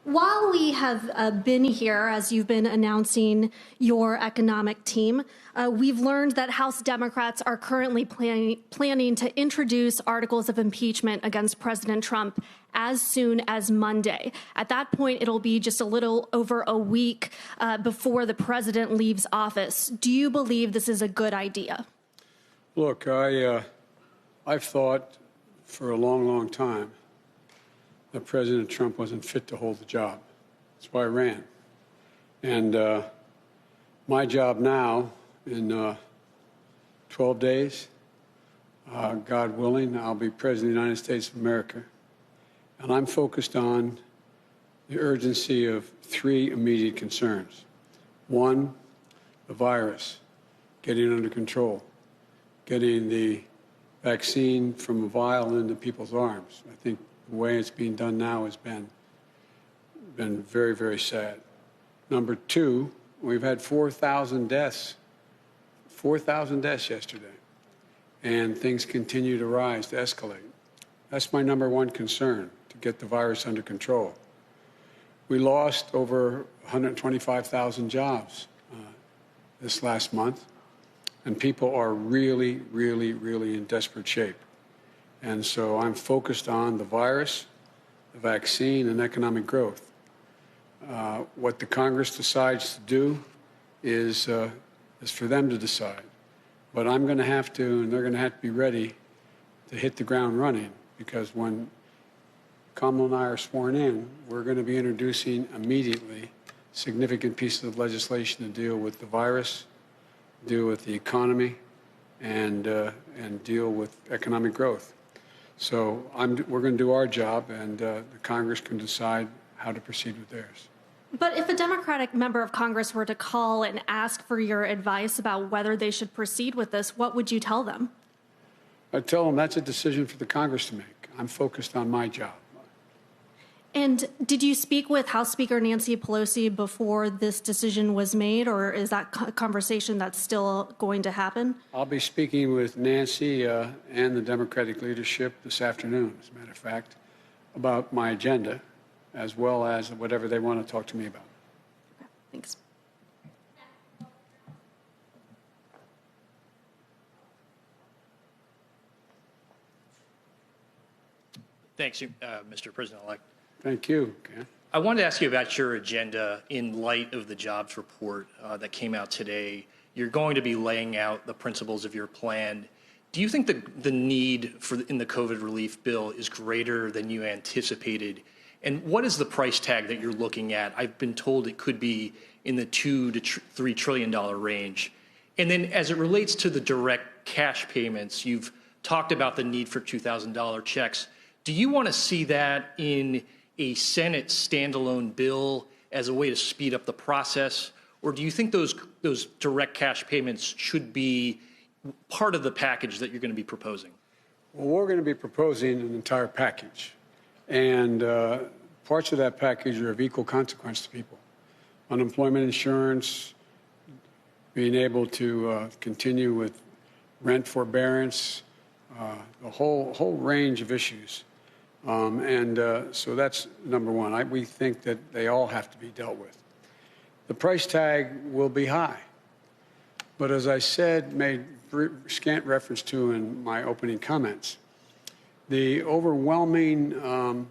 While we have been here, as you've been announcing your economic team, we've learned that House Democrats are currently planning to introduce articles of impeachment against President Trump as soon as Monday. At that point, it'll be just a little over a week before the president leaves office. Do you believe this is a good idea? Look, I've thought for a long, long time that President Trump wasn't fit to hold the job. That's why I ran. And my job now, in 12 days, God willing, I'll be President of the United States of America. And I'm focused on the urgency of three immediate concerns. One, the virus, getting it under control, getting the vaccine from a vial into people's arms. I think the way it's being done now has been very, very sad. Number two, we've had 4,000 deaths. 4,000 deaths yesterday. And things continue to rise, to escalate. That's my number one concern, to get the virus under control. We lost over 125,000 jobs this last month, and people are really, really, really in desperate shape. And so I'm focused on the virus, the vaccine, and economic growth. What the Congress decides to do is for them to decide. But I'm going to have to, and they're going to have to be ready to hit the ground running, because when Kamala and I are sworn in, we're going to be introducing immediately significant pieces of legislation to deal with the virus, deal with the economy, and deal with economic growth. So we're going to do our job, and the Congress can decide how to proceed with theirs. But if a Democratic member of Congress were to call and ask for your advice about whether they should proceed with this, what would you tell them? I'd tell them that's a decision for the Congress to make. I'm focused on my job. And did you speak with House Speaker Nancy Pelosi before this decision was made, or is that conversation that's still going to happen? I'll be speaking with Nancy and the Democratic leadership this afternoon, as a matter of fact, about my agenda, as well as whatever they want to talk to me about. Okay, thanks. Thanks, Mr. President-elect. Thank you, Ken. I wanted to ask you about your agenda in light of the jobs report that came out today. You're going to be laying out the principles of your plan. Do you think the need in the COVID relief bill is greater than you anticipated? And what is the price tag that you're looking at? I've been told it could be in the $2 to $3 trillion range. And then as it relates to the direct cash payments, you've talked about the need for $2,000 checks. Do you want to see that in a Senate standalone bill as a way to speed up the process? Or do you think those direct cash payments should be part of the package that you're going to be proposing? Well, we're going to be proposing an entire package. And parts of that package are of equal consequence to people. Unemployment insurance, being able to continue with rent forbearance, a whole range of issues. So that's number one. We think that they all have to be dealt with. The price tag will be high. But as I said, made scant reference to in my opening comments, the overwhelming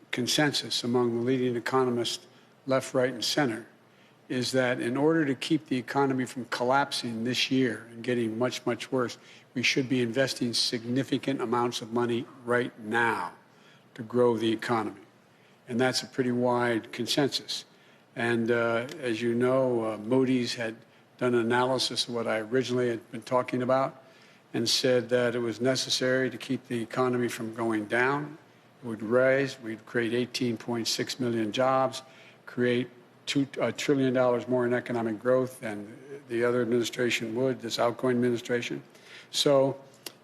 consensus among the leading economists, left, right, and center, is that in order to keep the economy from collapsing this year and getting much, much worse, we should be investing significant amounts of money right now to grow the economy. And that's a pretty wide consensus. And as you know, Moody's had done an analysis of what I originally had been talking about and said that it was necessary to keep the economy from going down. It would rise, we'd create 18.6 million jobs, create $2 trillion more in economic growth than the other administration would, this outgoing administration. So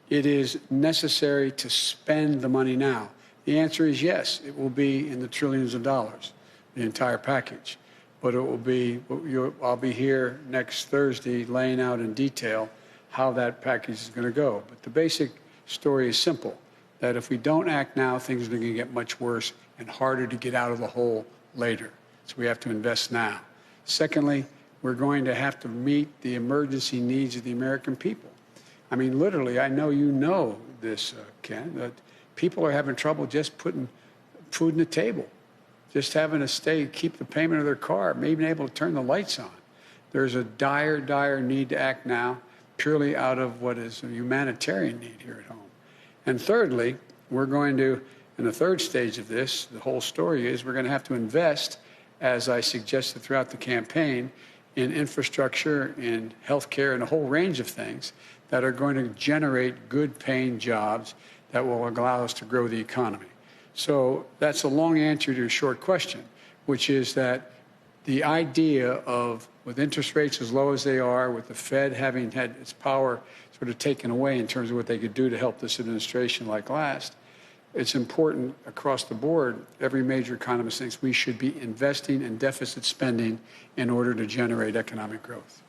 it is necessary to spend the money now. The answer is yes, it will be in the trillions of dollars, the entire package. But it will be, I'll be here next Thursday laying out in detail how that package is going to go. But the basic story is simple, that if we don't act now, things are going to get much worse and harder to get out of the hole later. So we have to invest now. Secondly, we're going to have to meet the emergency needs of the American people. I mean, literally, I know you know this, Ken, that people are having trouble just putting food on the table, just having to keep the payment of their car, maybe being able to turn the lights on. There's a dire, dire need to act now, purely out of what is a humanitarian need here at home. And thirdly, we're going to, in the third stage of this, the whole story is we're going to have to invest, as I suggested throughout the campaign, in infrastructure, in healthcare, and a whole range of things that are going to generate good-paying jobs that will allow us to grow the economy. So that's a long answer to a short question, which is that the idea of, with interest rates as low as they are, with the Fed having had its power sort of taken away in terms of what they could do to help this administration like last, it's important across the board. Every major economist thinks we should be investing in deficit spending in order to generate economic growth.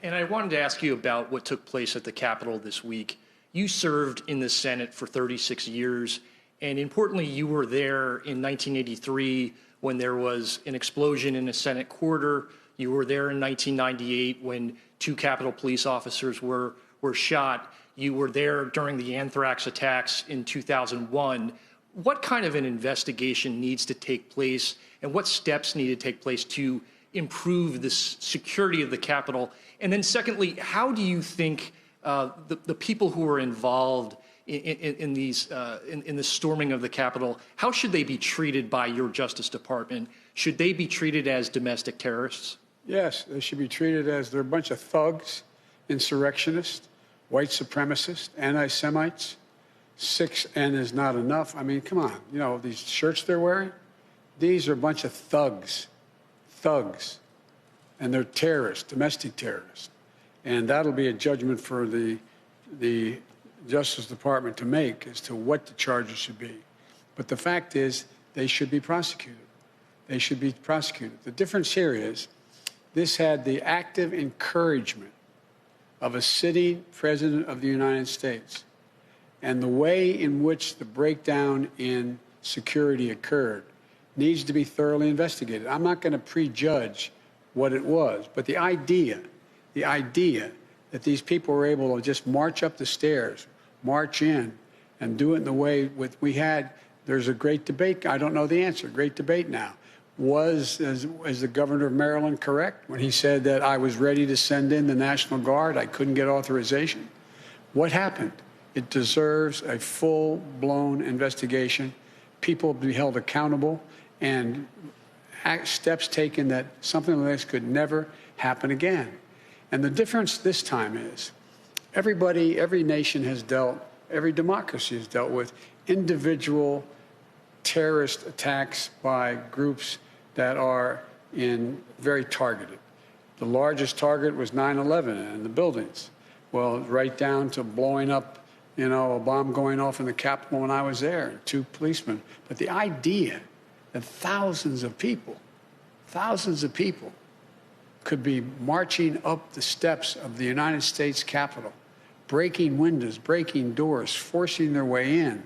And I wanted to ask you about what took place at the Capitol this week. You served in the Senate for 36 years, and importantly, you were there in 1983 when there was an explosion in a Senate corridor. You were there in 1998 when 2 Capitol police officers were shot. You were there during the anthrax attacks in 2001. What kind of an investigation needs to take place, and what steps need to take place to improve the security of the Capitol? And then secondly, how do you think the people who are involved in the storming of the Capitol, how should they be treated by your Justice Department? Should they be treated as domestic terrorists? Yes, they should be treated as they're a bunch of thugs, insurrectionists, white supremacists, anti-Semites. 6N is not enough. I mean, come on. You know, these shirts they're wearing, these are a bunch of thugs. And they're terrorists, domestic terrorists. And that'll be a judgment for the Justice Department to make as to what the charges should be. But the fact is, they should be prosecuted. They should be prosecuted. The difference here is this had the active encouragement of a sitting president of the United States. And the way in which the breakdown in security occurred needs to be thoroughly investigated. I'm not going to prejudge what it was, but the idea that these people were able to just march up the stairs, march in, and do it in the way we had, there's a great debate. I don't know the answer. Great debate now. Was the governor of Maryland correct when he said that I was ready to send in the National Guard? I couldn't get authorization. What happened? It deserves a full-blown investigation. People be held accountable and steps taken that something like this could never happen again. And the difference this time is every nation has dealt, every democracy has dealt with individual terrorist attacks by groups that are very targeted. The largest target was 9/11 and the buildings. Well, right down to blowing up, a bomb going off in the Capitol when I was there, and 2 policemen. But the idea that thousands of people could be marching up the steps of the United States Capitol, breaking windows, breaking doors, forcing their way in,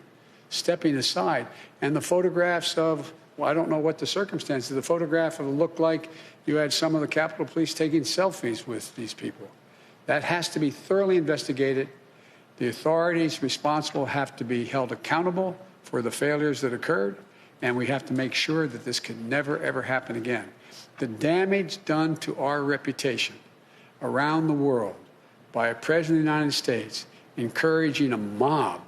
stepping aside. And the photographs of, I don't know what the circumstances, the photograph of it looked like you had some of the Capitol Police taking selfies with these people. That has to be thoroughly investigated. The authorities responsible have to be held accountable for the failures that occurred, and we have to make sure that this can never, ever happen again. The damage done to our reputation around the world by a president of the United States encouraging a mob.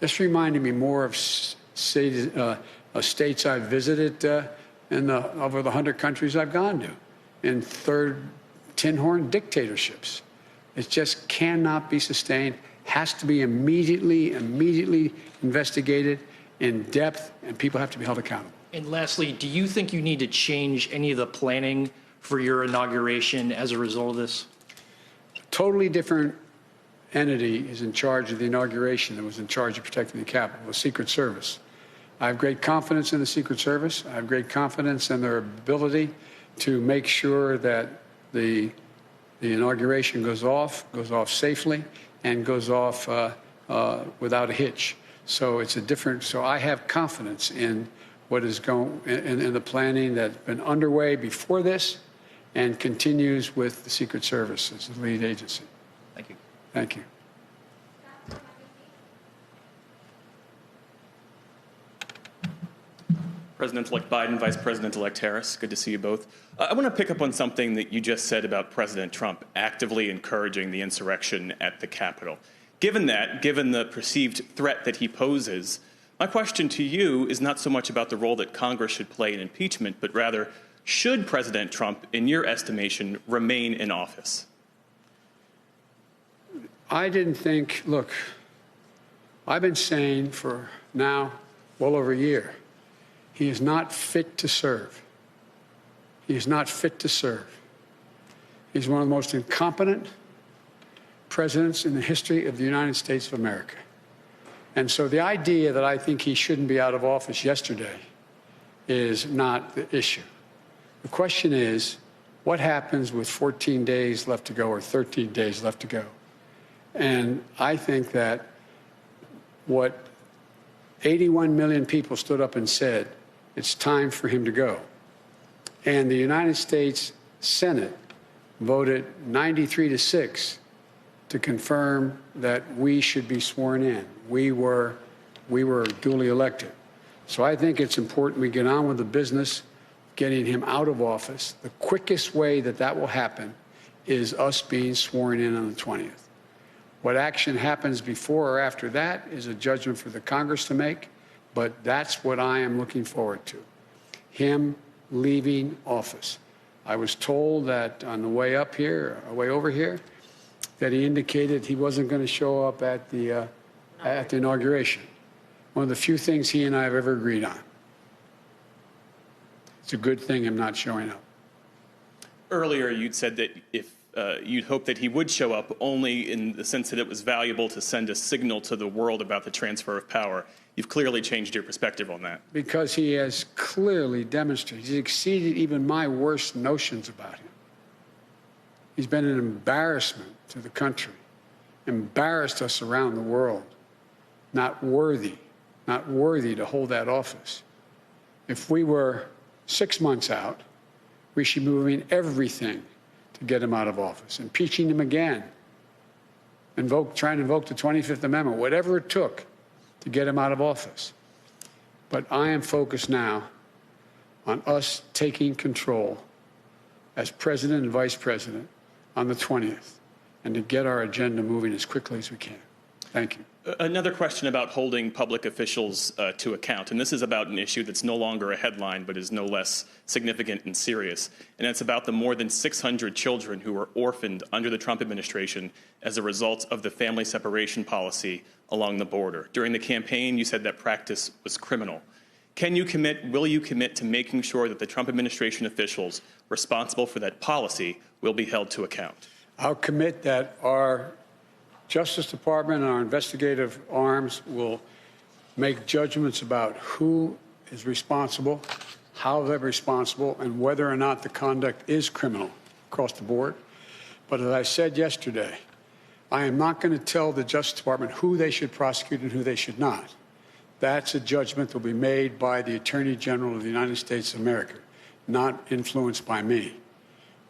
This reminded me more of states I've visited over the 100 countries I've gone to, in third tin horn dictatorships. It just cannot be sustained, has to be immediately investigated in depth, and people have to be held accountable. And lastly, do you think you need to change any of the planning for your inauguration as a result of this? A totally different entity is in charge of the inauguration that was in charge of protecting the Capitol, the Secret Service. I have great confidence in the Secret Service. I have great confidence in their ability to make sure that the inauguration goes off safely and goes off without a hitch. So it's a different, so I have confidence in what is going, in the planning that's been underway before this and continues with the Secret Service as the lead agency. Thank you. Thank you. President-elect Biden, Vice President-elect Harris, good to see you both. I want to pick up on something that you just said about President Trump actively encouraging the insurrection at the Capitol. Given that, given the perceived threat that he poses, my question to you is not so much about the role that Congress should play in impeachment, but rather, should President Trump, in your estimation, remain in office? I didn't think, look, I've been saying for now well over a year, he is not fit to serve. He is not fit to serve. He's one of the most incompetent presidents in the history of the United States of America. And so the idea that I think he shouldn't be out of office yesterday is not the issue. The question is, what happens with 14 days left to go or 13 days left to go? And I think that what 81 million people stood up and said, it's time for him to go. And the United States Senate voted 93-6 to confirm that we should be sworn in. We were duly elected. So I think it's important we get on with the business, getting him out of office. The quickest way that that will happen is us being sworn in on the 20th. What action happens before or after that is a judgment for the Congress to make, but that's what I am looking forward to, him leaving office. I was told that on the way up here, way over here, that he indicated he wasn't going to show up at the inauguration. One of the few things he and I have ever agreed on. It's a good thing I'm not showing up. Earlier, you'd said that if you'd hope that he would show up only in the sense that it was valuable to send a signal to the world about the transfer of power. You've clearly changed your perspective on that. Because he has clearly demonstrated, he's exceeded even my worst notions about him. He's been an embarrassment to the country, embarrassed us around the world, not worthy to hold that office. If we were 6 months out, we should be moving everything to get him out of office, impeaching him again, trying to invoke the 25th Amendment, whatever it took to get him out of office. But I am focused now on us taking control as president and vice president on the 20th and to get our agenda moving as quickly as we can. Thank you. Another question about holding public officials to account, and this is about an issue that's no longer a headline but is no less significant and serious, and it's about the more than 600 children who were orphaned under the Trump administration as a result of the family separation policy along the border. During the campaign, you said that practice was criminal. Will you commit to making sure that the Trump administration officials responsible for that policy will be held to account? I'll commit that our Justice Department and our investigative arms will make judgments about who is responsible, how they're responsible, and whether or not the conduct is criminal across the board. But as I said yesterday, I am not going to tell the Justice Department who they should prosecute and who they should not. That's a judgment that will be made by the Attorney General of the United States of America, not influenced by me.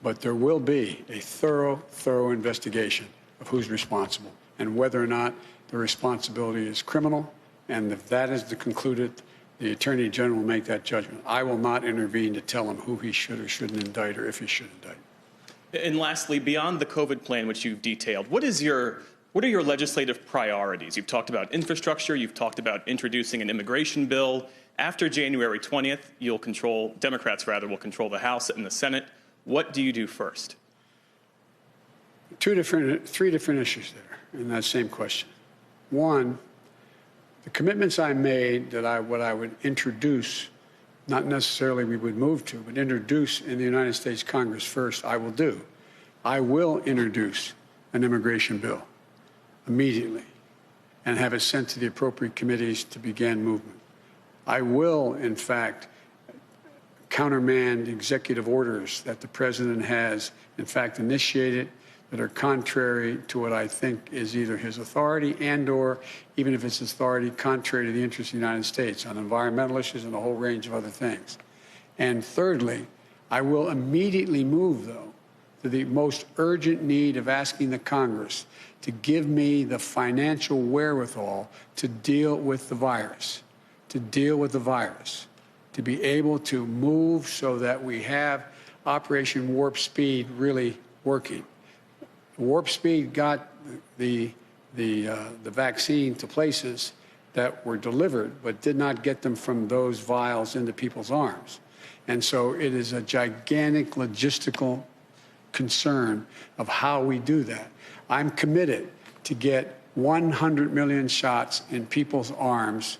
But there will be a thorough investigation of who's responsible and whether or not the responsibility is criminal. And if that is concluded, the Attorney General will make that judgment. I will not intervene to tell him who he should or shouldn't indict or if he should indict. And lastly, beyond the COVID plan, which you've detailed, what are your legislative priorities? You've talked about infrastructure. You've talked about introducing an immigration bill. After January 20th, Democrats will control the House and the Senate. What do you do first? Three different issues there in that same question. One, the commitments I made that what I would introduce, not necessarily we would move to, but introduce in the United States Congress first, I will do. I will introduce an immigration bill immediately and have it sent to the appropriate committees to begin movement. I will, in fact, countermand executive orders that the president has, in fact, initiated that are contrary to what I think is either his authority and/or, even if it's his authority, contrary to the interests of the United States on environmental issues and a whole range of other things. And thirdly, I will immediately move, though, to the most urgent need of asking the Congress to give me the financial wherewithal to deal with the virus, to be able to move so that we have Operation Warp Speed really working. Warp Speed got the vaccine to places that were delivered, but did not get them from those vials into people's arms. And so it is a gigantic logistical concern of how we do that. I'm committed to get 100 million shots in people's arms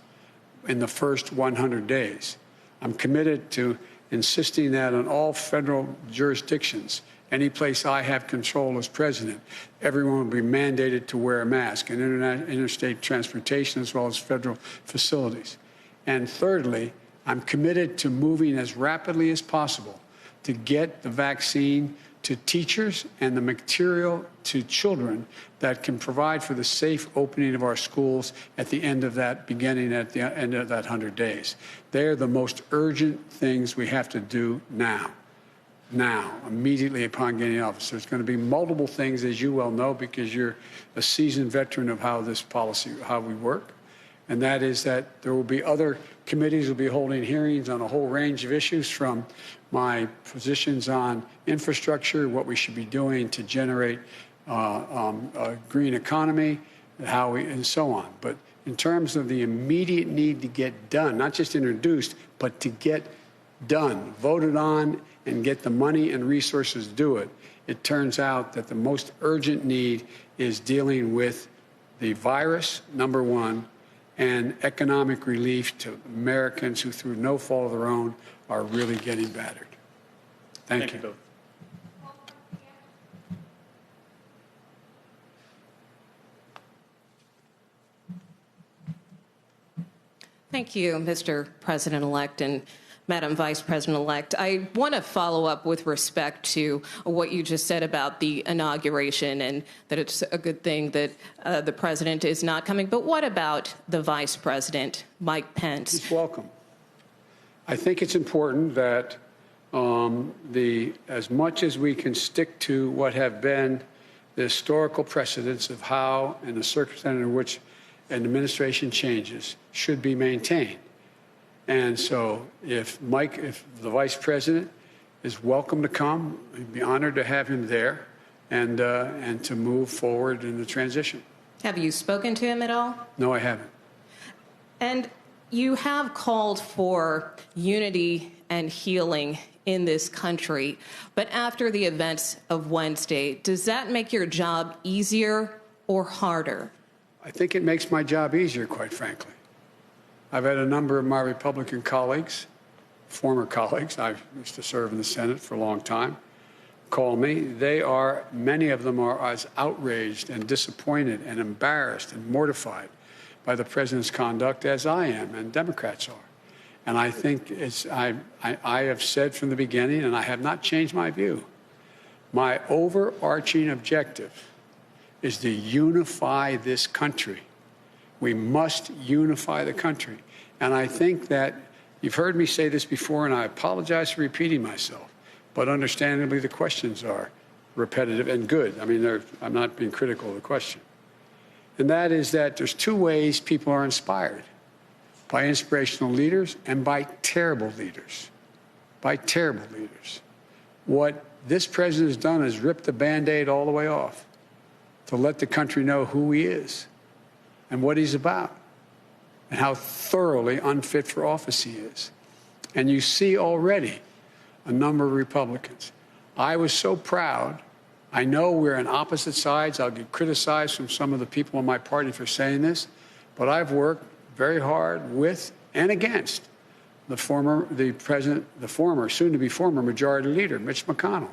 in the first 100 days. I'm committed to insisting that on all federal jurisdictions, any place I have control as president, everyone will be mandated to wear a mask in interstate transportation as well as federal facilities. And thirdly, I'm committed to moving as rapidly as possible to get the vaccine to teachers and the material to children that can provide for the safe opening of our schools at the end of that, beginning at the end of that 100 days. They're the most urgent things we have to do now, immediately upon getting office. There's going to be multiple things, as you well know, because you're a seasoned veteran of how this policy, how we work. And that is that there will be other committees will be holding hearings on a whole range of issues, from my positions on infrastructure, what we should be doing to generate a green economy, and so on. But in terms of the immediate need to get done, not just introduced, but to get done, voted on, and get the money and resources to do it, it turns out that the most urgent need is dealing with the virus, number one, and economic relief to Americans who, through no fault of their own, are really getting battered. Thank you both. Thank you, Mr. President-elect and Madam Vice President-elect. I want to follow up with respect to what you just said about the inauguration and that it's a good thing that the president is not coming. But what about the Vice President, Mike Pence? He's welcome. I think it's important that as much as we can stick to what have been the historical precedents of how and the circumstances in which an administration changes should be maintained. And so if the Vice President is welcome to come, we'd be honored to have him there and to move forward in the transition. Have you spoken to him at all? No, I haven't. And you have called for unity and healing in this country. But after the events of Wednesday, does that make your job easier or harder? I think it makes my job easier, quite frankly. I've had a number of my Republican colleagues, former colleagues, I used to serve in the Senate for a long time, call me. Many of them are as outraged and disappointed and embarrassed and mortified by the president's conduct as I am and Democrats are. And I think I have said from the beginning, and I have not changed my view, my overarching objective is to unify this country. We must unify the country. And I think that you've heard me say this before, and I apologize for repeating myself, but understandably the questions are repetitive and good. I mean, I'm not being critical of the question. And that is that there's two ways people are inspired: by inspirational leaders and by terrible leaders. By terrible leaders. What this president has done is rip the Band-Aid all the way off to let the country know who he is and what he's about and how thoroughly unfit for office he is. And you see already a number of Republicans. I was so proud. I know we're on opposite sides. I'll get criticized from some of the people in my party for saying this, but I've worked very hard with and against the former soon-to-be former majority leader, Mitch McConnell.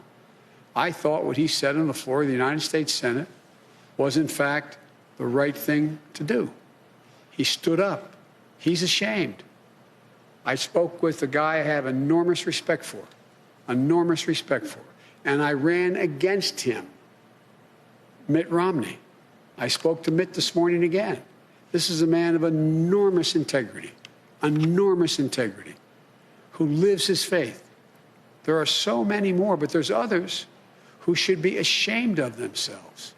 I thought what he said on the floor of the United States Senate was, in fact, the right thing to do. He stood up. He's ashamed. I spoke with a guy I have enormous respect for, and I ran against him Mitt Romney. I spoke to Mitt this morning again. This is a man of enormous integrity, who lives his faith. There are so many more, but there's others who should be ashamed of themselves.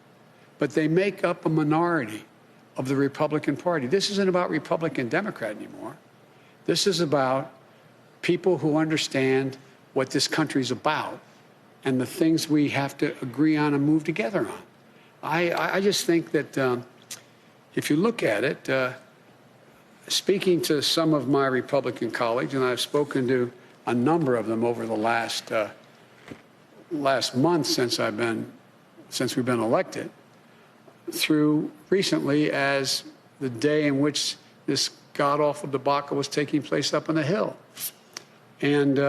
But they make up a minority of the Republican Party. This isn't about Republican, Democrat anymore. This is about people who understand what this country's about and the things we have to agree on and move together on. I just think that if you look at it, speaking to some of my Republican colleagues, and I've spoken to a number of them over the last month since we've been elected, through recently as the day in which this god-awful debacle was taking place up on the Hill. And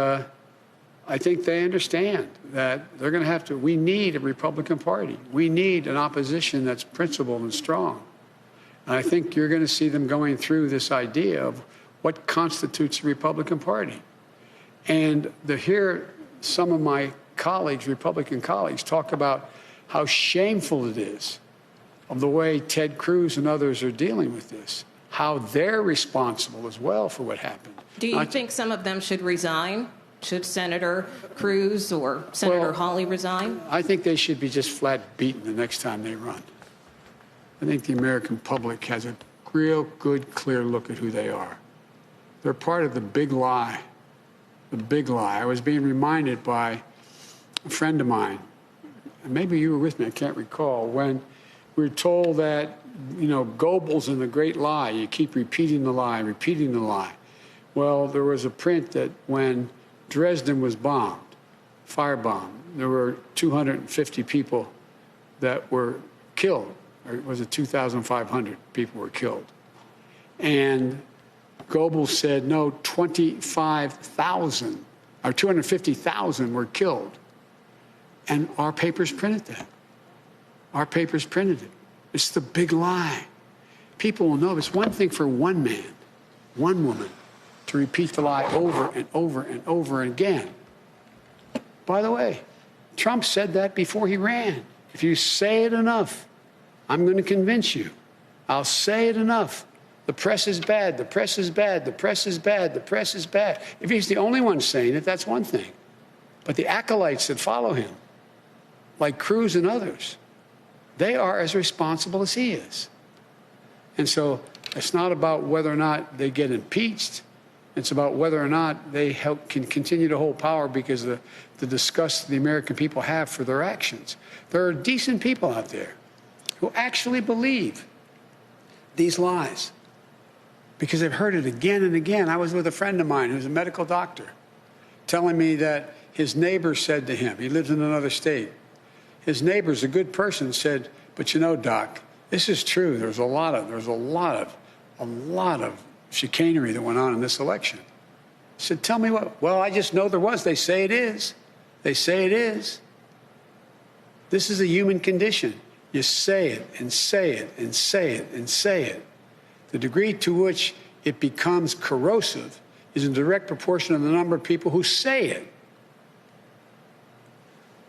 I think they understand that they're going to have to, we need a Republican Party. We need an opposition that's principled and strong. And I think you're going to see them going through this idea of what constitutes a Republican Party. And to hear some of my colleagues, Republican colleagues, talk about how shameful it is of the way Ted Cruz and others are dealing with this, how they're responsible as well for what happened. Do you think some of them should resign? Should Senator Cruz or Senator Hawley resign? I think they should be just flat beaten the next time they run. I think the American public has a real good, clear look at who they are. They're part of the big lie. The big lie. I was being reminded by a friend of mine, and maybe you were with me, I can't recall, when we were told that, you know, Goebbels in The Great Lie, you keep repeating the lie, repeating the lie. Well, there was a print that when Dresden was bombed, firebombed, there were 250 people that were killed, or was it 2,500 people were killed? And Goebbels said, no, 25,000 or 250,000 were killed. And our papers printed that. Our papers printed it. It's the big lie. People will know it's one thing for one man, one woman, to repeat the lie over and over and over again. By the way, Trump said that before he ran. If you say it enough, I'm going to convince you. I'll say it enough. The press is bad, the press is bad, the press is bad, the press is bad. If he's the only one saying it, that's one thing. But the acolytes that follow him, like Cruz and others, they are as responsible as he is. And so it's not about whether or not they get impeached. It's about whether or not they can continue to hold power because of the disgust the American people have for their actions. There are decent people out there who actually believe these lies because they've heard it again and again. I was with a friend of mine who's a medical doctor telling me that his neighbor said to him, he lives in another state, his neighbor's a good person, said, but you know, doc, this is true. There's a lot of chicanery that went on in this election. I said, tell me what? Well, I just know there was. They say it is. They say it is. This is a human condition. You say it and say it and say it and say it. The degree to which it becomes corrosive is in direct proportion to the number of people who say it.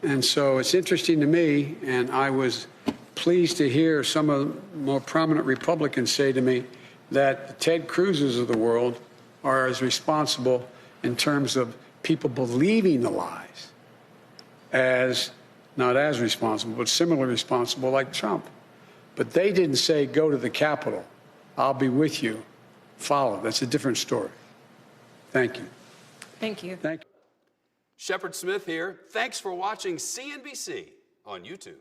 And so it's interesting to me, and I was pleased to hear some of the more prominent Republicans say to me that the Ted Cruzes of the world are as responsible in terms of people believing the lies as, not as responsible, but similarly responsible like Trump. But they didn't say, go to the Capitol, I'll be with you, follow. That's a different story. Thank you. Thank you. Thank you. Shepard Smith here. Thanks for watching CNBC on YouTube.